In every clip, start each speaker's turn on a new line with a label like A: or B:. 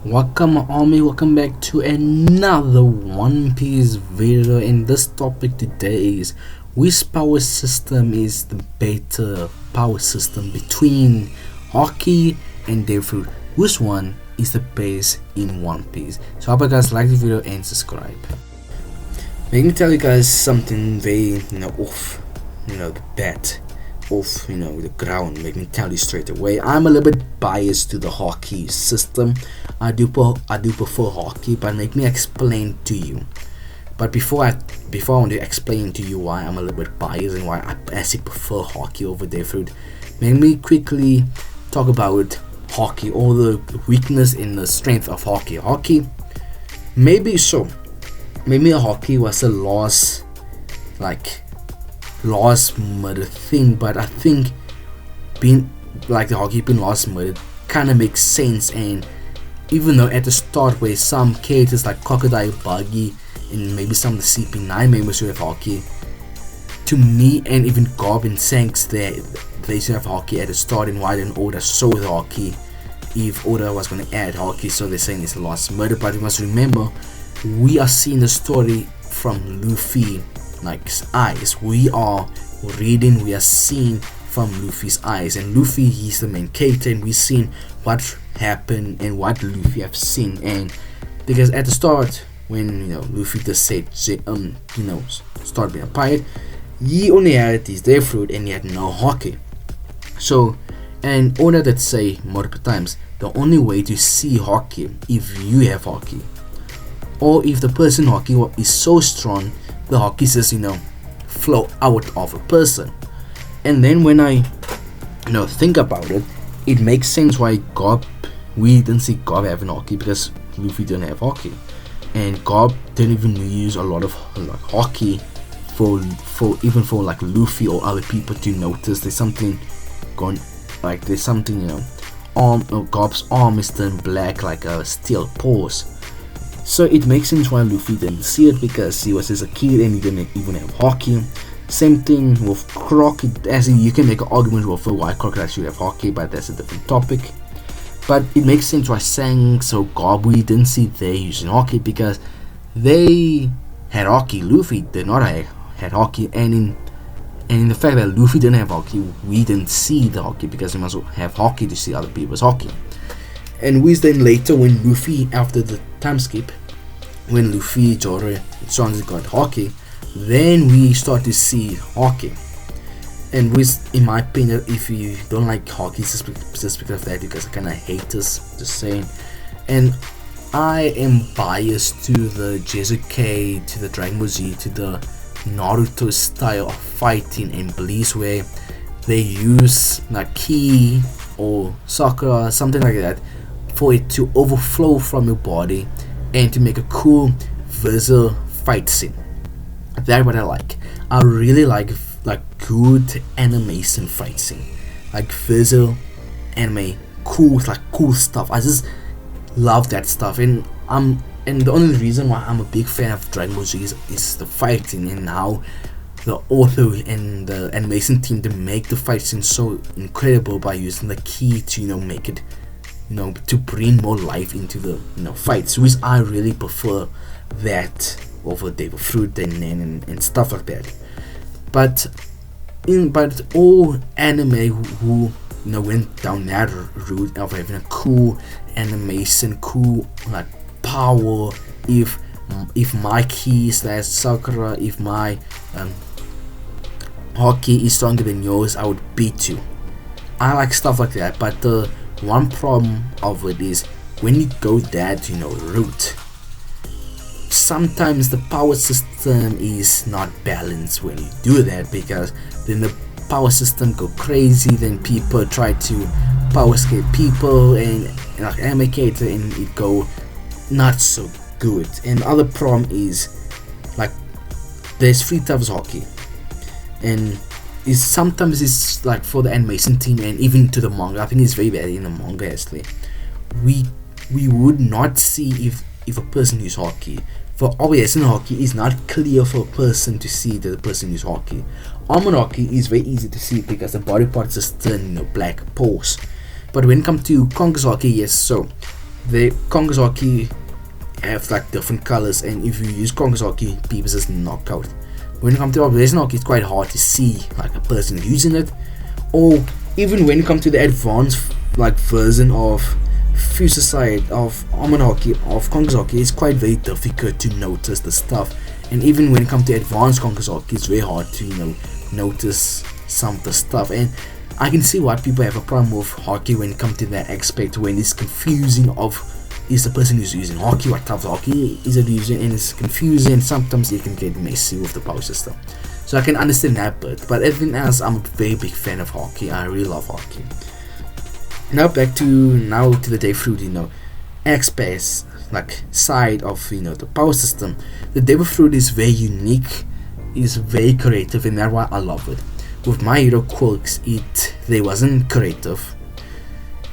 A: Welcome army, welcome back to another One Piece video, and this topic today is which power system is the better power system between Haki and Fruit. Which one is the best in One Piece? So I hope you guys like the video and subscribe. Let me tell you guys something very off the bat, off the ground. Let me tell you straight away, I'm a little bit biased to the Haki system. I do prefer Haki, but let me explain to you. But before I want to explain to you why I'm a little bit biased and why I actually prefer Haki over Fruit, let me quickly talk about Haki, all the weakness and the strength of Haki. Haki, maybe a Haki was a last murder thing, but I think being like the Haki being last murder kind of makes sense. And even though at the start where some characters like Crocodile, Buggy, and maybe some of the CP9 members who have Haki, to me, and even Gob and Shanks, they should have Haki at the start, and why didn't Oda show the Haki if Oda was going to add Haki? So they're saying it's the last murder, but you must remember, we are seeing the story from Luffy eyes. We are reading, we are seeing from Luffy's eyes, and Luffy, he's the main character, and we've seen what happened and what Luffy have seen. And because at the start when Luffy just said start being a pirate, he only had his day fruit and he had no Haki. So, and Oda that say multiple times, the only way to see Haki if you have Haki, or if the person Haki is so strong, the Haki says flow out of a person. And then when I think about it, it makes sense why we didn't see Gob having Haki, because Luffy didn't have Haki, and Gob didn't even use a lot of Haki for Luffy or other people to notice there's something going, there's something Gob's arm is turned black like a steel pause. So it makes sense why Luffy didn't see it, because he was just a kid and he didn't even have Haki. Same thing with Croc. You can make an argument with why Crocodile should have Haki, but that's a different topic. But it makes sense why Shanks or Gob, we didn't see they using Haki, because they had Haki. Luffy did not have Haki, and in the fact that Luffy didn't have Haki, we didn't see the Haki, because we must have Haki to see other people's Haki. And we then later, when Luffy, after the time skip, when Luffy, Zoro, and Sanji got Haki, then we start to see Haki. And in my opinion, if you don't like Haki just because of that, because I kind of hate this, just saying. And I am biased to the Jesuke, to the Dragon Ball Z, to the Naruto style of fighting and Bleach, where they use Ki or Sakura, something like that, for it to overflow from your body and to make a cool visual fight scene. That's what I like. I really like good animation fight scene, like visual anime, cool stuff. I just love that stuff, and the only reason why I'm a big fan of Dragon Ball Z is the fighting, and how the author and the animation team to make the fight scene so incredible by using the Ki to make it to bring more life into the fights, which I really prefer that over Devil Fruit and stuff like that. But all anime who went down that route of having a cool animation, cool power. If my Ki is like Sakura, if my Haki is stronger than yours, I would beat you. I like stuff like that. But the one problem of it is when you go that route, sometimes the power system is not balanced when you do that, because then the power system go crazy, then people try to power escape people and anime character, and it go not so good. And other problem is there's 3 types of Haki, and sometimes it's for the animation team and even to the manga. I think it's very bad in the manga actually. We would not see if a person uses Haki. For obvious Haki, it's not clear for a person to see that the person uses Haki. Armor Haki is very easy to see because the body parts just turn black pores. But when it comes to Conquer's Haki, yes, so the Congress Haki have like different colors, and if you use Congress Haki, people just knock out. When it comes to Operation Haki, it's quite hard to see like a person using it, or even when you come to the advanced like version of Fusicide, of Almond Haki, of Congress Haki, it's quite very difficult to notice the stuff. And even when it comes to advanced Congress Haki, it's very hard to notice some of the stuff. And I can see why people have a problem with Haki when it comes to that aspect, when it's confusing of is the person who's using Haki, what type of Haki is it using, and it's confusing. Sometimes it can get messy with the power system. So I can understand that bit, but everything else, I'm a very big fan of Haki. I really love Haki. Now back to the Devil aspects, like side of the power system. The Devil Fruit is very unique, is very creative, and that's why I love it. With My Hero quirks, they wasn't creative,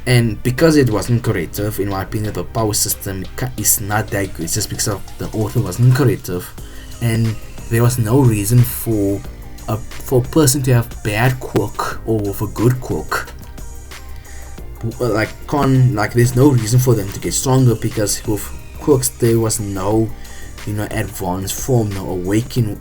A: and because it wasn't creative, in my opinion, the power system is not that good. It's just because the author wasn't creative, and there was no reason for a person to have bad quirk or with a good quirk. Like there's no reason for them to get stronger, because with quirks there was no advanced form, no awaken.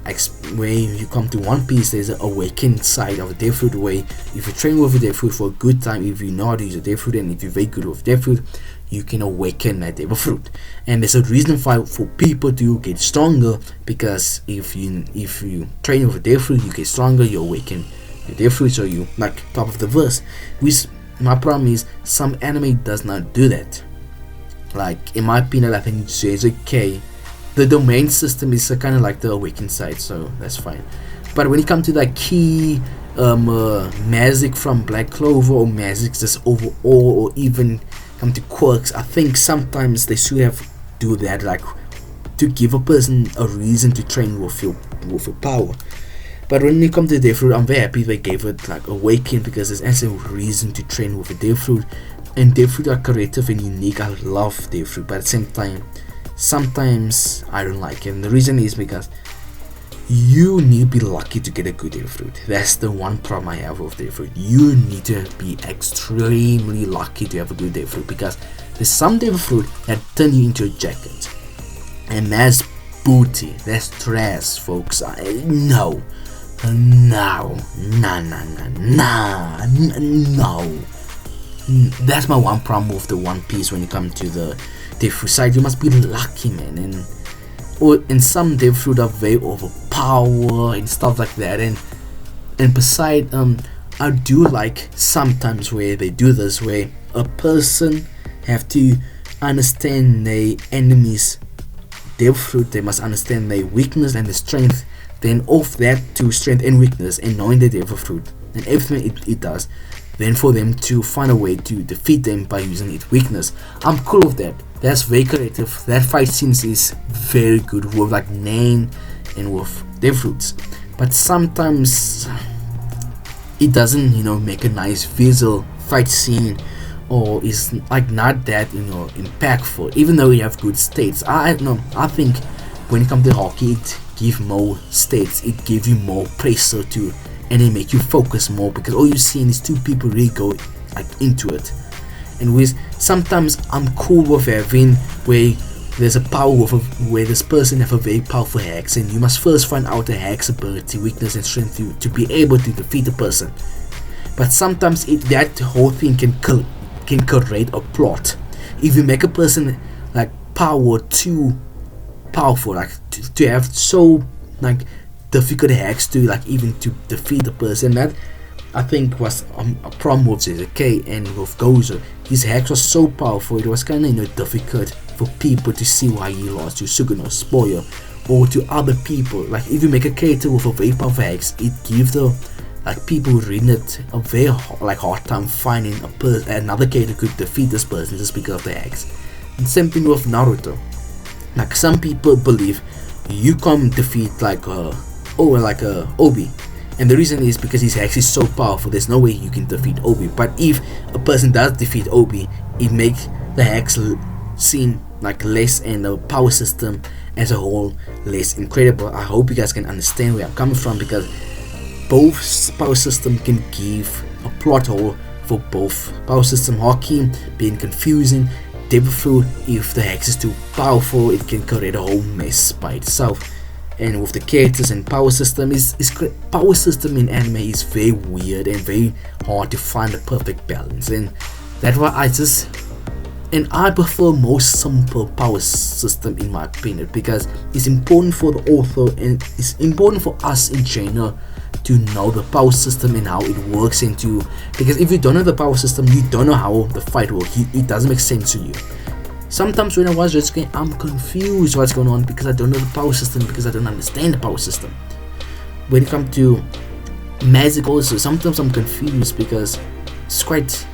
A: Where you come to One Piece, there's an awakened side of a Devil Fruit, where if you train with a Devil Fruit for a good time, if you know how to use a Devil Fruit, and if you're very good with Devil Fruit, you can awaken that Devil Fruit. And there's a reason for people to get stronger, because if you train with a Devil Fruit, you get stronger, you awaken your Devil Fruit, so you like top of the verse. My problem is some anime does not do that. Like in my opinion, I think JJK, the domain system is kind of like the awakened side, so that's fine. But when it comes to like key magic from Black Clover, or magic just overall, or even come to quirks, I think sometimes they should have do that, like to give a person a reason to train with your power. But when it comes to Devil Fruit, I'm very happy they gave it like awaken, because there's actually a reason to train with a Devil Fruit. And Devil Fruit are creative and unique. I love Devil Fruit, but at the same time, sometimes I don't like it. And the reason is because you need to be lucky to get a good Devil Fruit. That's the one problem I have with Devil Fruit. You need to be extremely lucky to have a good Devil Fruit, because there's some Devil Fruit that turn you into a jacket, and that's booty. That's trash, folks. No. That's my one problem with the One Piece when it comes to the Devil Fruit side. You must be lucky, man. And some Devil Fruit are very overpowered and stuff like that. And besides, I do like sometimes where they do this, where a person have to understand their enemies' Devil Fruit. They must understand their weakness and their strength. Then off that to strength and weakness, and knowing the Devil Fruit and everything it does, then for them to find a way to defeat them by using its weakness. I'm cool with that. That's very creative. That fight scenes is very good with like Nain and with Devil Fruits. But sometimes it doesn't make a nice visual fight scene, or is like not that impactful, even though you have good states. I think when it comes to Haki, it give more states, it gives you more pressure to, and it make you focus more, because all you're seeing is two people really go like into it. And with sometimes I'm cool with having where there's a power where this person have a very powerful hex, and you must first find out the hex ability, weakness and strength to be able to defeat the person. But sometimes that whole thing can create a plot. If you make a person like power too powerful, like to have so like difficult hacks to like even to defeat the person, that I think was a problem with JJK and with Gozo. His hacks was so powerful, it was kind of difficult for people to see why he lost to Sugano, Spoiler, or to other people. Like if you make a character with a very powerful hacks, it gives the like people who read it a very hard time finding another character could defeat this person just because of the hacks. And same thing with Naruto. Like some people believe you can't defeat Obi, and the reason is because his hex is so powerful. There's no way you can defeat Obi. But if a person does defeat Obi, it makes the hex seem like less, and the power system as a whole less incredible. I hope you guys can understand where I'm coming from, because both power system can give a plot hole for both power system. Haki being confusing, devil fruit, if the hex is too powerful, it can create a whole mess by itself. And with the characters and power system, power system in anime is very weird and very hard to find the perfect balance, and that's why I prefer most simple power system in my opinion, because it's important for the author and it's important for us in general to know the power system and how it works, because if you don't know the power system, you don't know how the fight works. It doesn't make sense to you. Sometimes when I watch this game, I'm confused what's going on because I don't know the power system, because I don't understand the power system. When it comes to magic also, sometimes I'm confused because it's quite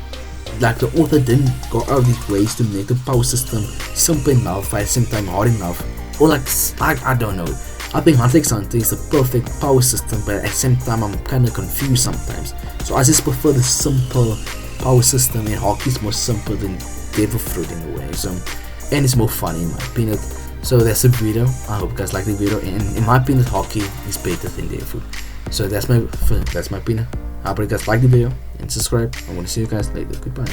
A: like the author didn't go out of his ways to make the power system simple enough, at the same time hard enough, or like I don't know. I think Hunter x Hunter is the perfect power system, but at the same time I'm kind of confused sometimes. So I just prefer the simple power system, and Haki is more simple than devil fruit in a way. So, and it's more fun in my opinion. So that's the video. I hope you guys like the video, and in my opinion, Haki is better than devil fruit. So that's my opinion. I hope you guys like the video and subscribe. I want to see you guys later. Goodbye.